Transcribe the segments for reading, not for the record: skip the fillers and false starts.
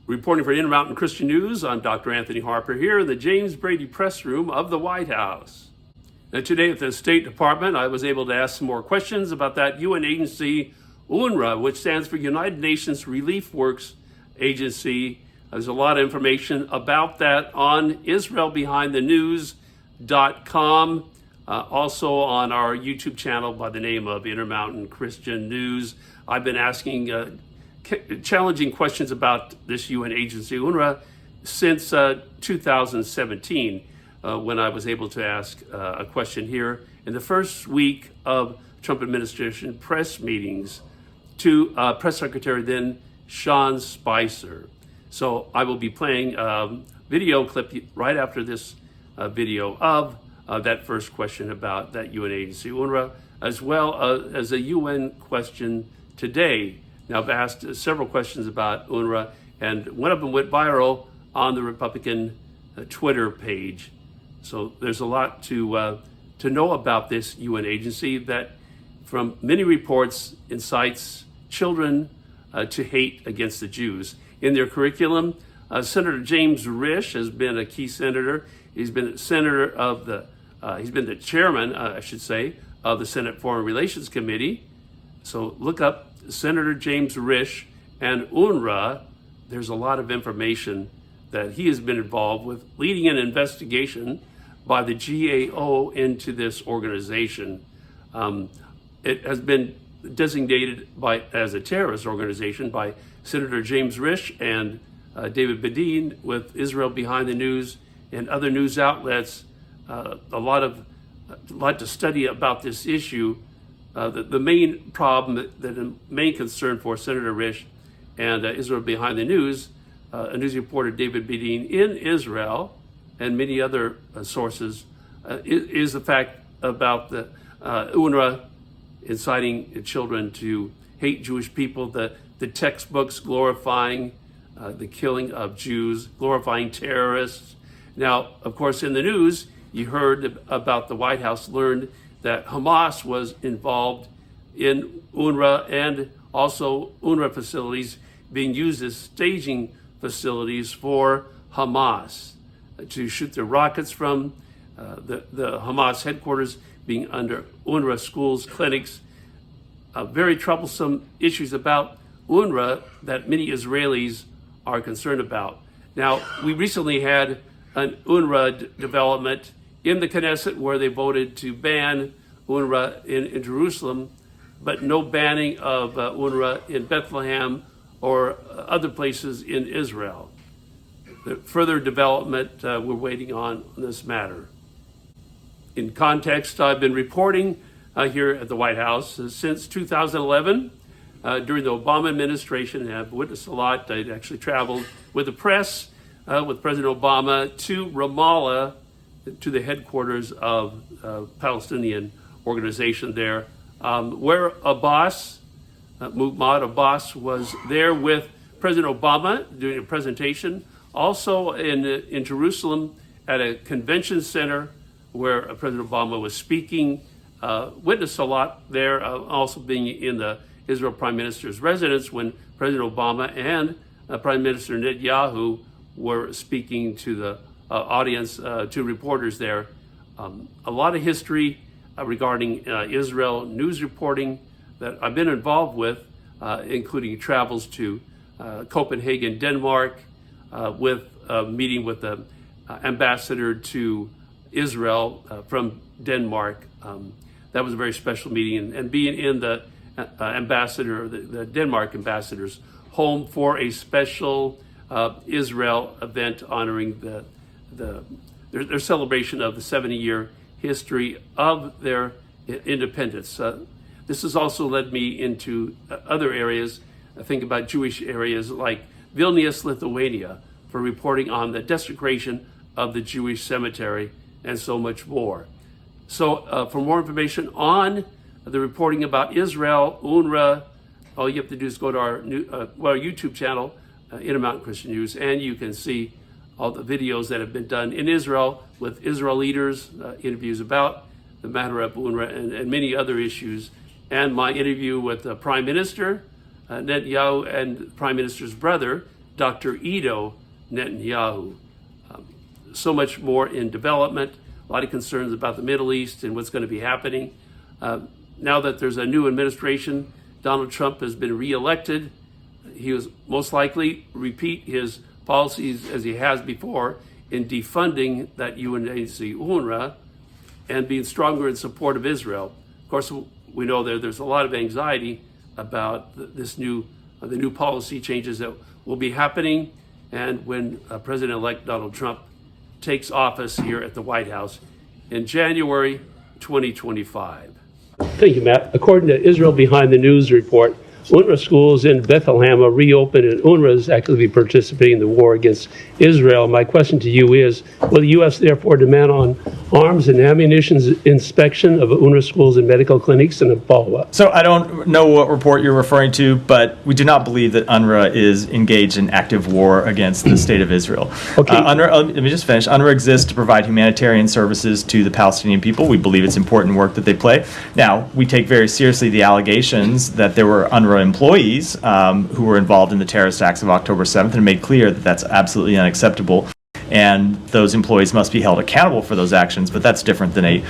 Reporting for Intermountain Christian News, I'm Dr. Anthony Harper here in the James Brady Press Room of the White House. Now, today at the State Department, I was able to ask some more questions about that UN agency, UNRWA, which stands for United Nations Relief Works Agency. There's a lot of information about that on IsraelBehindTheNews.com, also on our YouTube channel by the name of Intermountain Christian News. I've been asking challenging questions about this UN agency, UNRWA, since 2017, when I was able to ask a question here in the first week of Trump administration press meetings to Press Secretary then Sean Spicer. So I will be playing a video clip right after this video of that first question about that UN agency, UNRWA, as well as a UN question today. Now, I've asked several questions about UNRWA, and one of them went viral on the Republican Twitter page. So there's a lot to know about this UN agency that, from many reports, incites children to hate against the Jews. In their curriculum, Senator James Risch has been a key senator. He's been the chairman, I should say, of the Senate Foreign Relations Committee. So look up Senator James Risch and UNRWA. There's a lot of information that he has been involved with, leading an investigation by the GAO into this organization. It has been designated as a terrorist organization by Senator James Risch and David Bedin with Israel Behind the News and other news outlets. A lot to study about this issue. The main problem, the main concern for Senator Risch and Israel Behind the News, a news reporter David Bedin in Israel and many other sources, is the fact about the UNRWA inciting children to hate Jewish people, the textbooks glorifying the killing of Jews, glorifying terrorists. Now, of course, in the news, you heard about the White House learned that Hamas was involved in UNRWA, and also UNRWA facilities being used as staging facilities for Hamas to shoot their rockets from, the Hamas headquarters being under UNRWA schools, clinics. Very troublesome issues about UNRWA that many Israelis are concerned about. Now, we recently had an UNRWA development in the Knesset where they voted to ban UNRWA in Jerusalem, but no banning of UNRWA in Bethlehem or other places in Israel. The further development we're waiting on this matter. In context, I've been reporting here at the White House since 2011 during the Obama administration. I've witnessed a lot. I actually traveled with the press with President Obama to Ramallah, to the headquarters of Palestinian organization there, where Mahmoud Abbas was there with President Obama doing a presentation. Also in Jerusalem at a convention center where President Obama was speaking. Witnessed a lot there, also being in the Israel Prime Minister's residence when President Obama and Prime Minister Netanyahu were speaking to the audience, to reporters there. A lot of history regarding Israel news reporting that I've been involved with, including travels to Copenhagen, Denmark, with a meeting with the ambassador to Israel from Denmark. That was a very special meeting, and being in the the Denmark ambassador's home for a special Israel event honoring their celebration of the 70-year history of their independence. This has also led me into other areas. I think about Jewish areas like Vilnius, Lithuania, for reporting on the desecration of the Jewish cemetery and so much more. So for more information on the reporting about Israel, UNRWA, all you have to do is go to our YouTube channel, Intermountain Christian News, and you can see all the videos that have been done in Israel with Israel leaders, interviews about the matter of UNRWA and many other issues, and my interview with the Prime Minister, Netanyahu, and the Prime Minister's brother, Dr. Edo Netanyahu. So much more in development, a lot of concerns about the Middle East and what's going to be happening. Now that there's a new administration, Donald Trump has been reelected. He will most likely repeat his policies as he has before in defunding that UN agency, UNRWA, and being stronger in support of Israel. Of course, we know there's a lot of anxiety about the new policy changes that will be happening, and when President-elect Donald Trump takes office here at the White House in January 2025. Thank you, Matt. According to Israel Behind the News report, UNRWA schools in Bethlehem are reopened and UNRWA is actively participating in the war against Israel. My question to you is, will the U.S. therefore demand on arms and ammunition inspection of UNRWA schools and medical clinics and a follow-up? So I don't know what report you're referring to, but we do not believe that UNRWA is engaged in active war against the state of Israel. Okay. UNRWA, let me just finish. UNRWA exists to provide humanitarian services to the Palestinian people. We believe it's important work that they play. Now, we take very seriously the allegations that there were UNRWA employees who were involved in the terrorist acts of October 7th and made clear that that's absolutely unacceptable. And those employees must be held accountable for those actions, but that's different than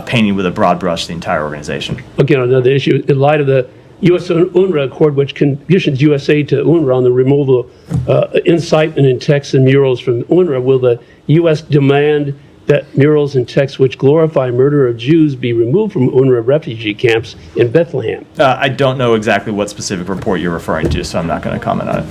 painting with a broad brush the entire organization. Again, another issue, in light of the US UNRWA Accord, which conditions US aid to UNRWA on the removal of incitement in texts and murals from UNRWA, will the US demand that murals and texts which glorify murder of Jews be removed from UNRWA refugee camps in Bethlehem? I don't know exactly what specific report you're referring to, so I'm not going to comment on it.